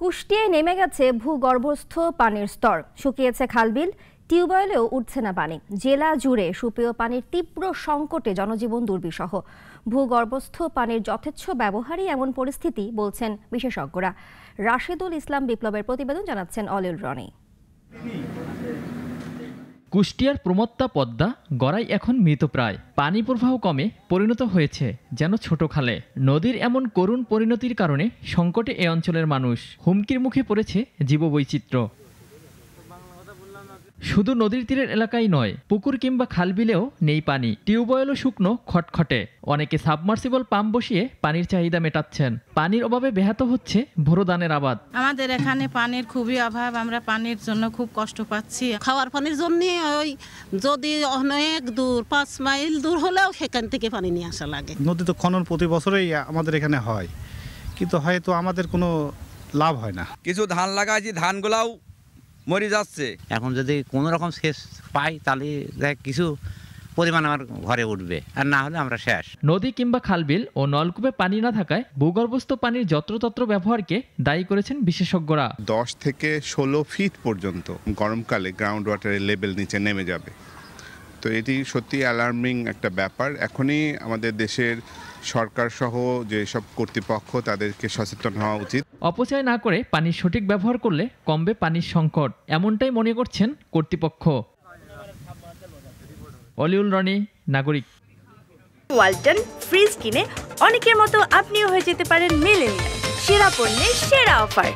কুষ্টিয়ায় নেমে গেছে ভূগর্ভস্থ পানির স্তর, শুকিয়েছে খালবিল, টিউবওয়েলেও উঠছে না পানি। জেলা জুড়ে সুপেয় পানির তীব্র সংকটে জনজীবন দুর্বিষহ। ভূগর্ভস্থ পানির যথেচ্ছ ব্যবহারই এমন পরিস্থিতি বলছেন বিশেষজ্ঞরা। রাশেদুল ইসলাম বিপ্লবের প্রতিবেদন, জানাচ্ছেন অলিউল রনি। কুষ্টিয়ার প্রমত্তা পদ্মা গড়াই এখন মৃতপ্রায়, পানি প্রবাহ কমে পরিণত হয়েছে যেন ছোট খালে। নদীর এমন করুণ পরিণতির কারণে সংকটে এ অঞ্চলের মানুষ, হুমকির মুখে পড়েছে জীববৈচিত্র্য। শুধু নদীর তীরের এলাকায় নয়, পুকুর কিংবা খালবিলেও নেই পানি, টিউবওয়েলও শুকনো খটখটে। অনেকে সাবমার্সিবল পাম্প বসিয়ে পানির চাহিদা মেটাচ্ছেন। পানির অভাবে ব্যাহত হচ্ছে ভোরো ধানের আবাদ। আমাদের এখানে পানির খুবই অভাব, আমরা পানির জন্য খুব কষ্ট পাচ্ছি। খাওয়ার পানির জন্য ওই যদি অনেক দূর 5 মাইল দূর হলেও সেখান থেকে পানি নিয়ে আসা লাগে। নদী তো খনন প্রতি বছরেই আমাদের এখানে হয়, কিন্তু হয়তো আমাদের কোনো লাভ হয় না। কিছু ধান লাগাইছি, ধানগুলাও মরে যাচ্ছে। এখন যদি কোনো রকম সেচ পাই তাহলে কিছু পরিমাণ আমার ঘরে উঠবে, আর না হলে আমরা শেষ। নদী কিংবা খালবিল ও নলকূপে পানি না থাকায় ভূগর্ভস্থ পানির যত্রতত্র ব্যবহারকে দায়ী করেছেন বিশেষজ্ঞরা। 10 থেকে 16 ফিট পর্যন্ত গরমকালে গ্রাউন্ড ওয়াটারের লেভেল নিচে নেমে যাবে। তো এটি সত্যি অ্যালার্মিং একটা ব্যাপার। এখনই আমাদের দেশের সরকার সহ যেসব কর্তৃপক্ষ, তাদেরকে সচেতন হওয়া উচিত। অপচয় না করে পানির সঠিক ব্যবহার করলে কমবে পানির সংকট, এমনটাই মনে করছেন কর্তৃপক্ষ। অলিউল রনি, নাগরিক। ওয়ালটন ফ্রিজ কিনে অনেকের মতো আপনিও হয়ে যেতে পারেন মিলেনিয়াল। সেরা পণ্যের সেরা অফার।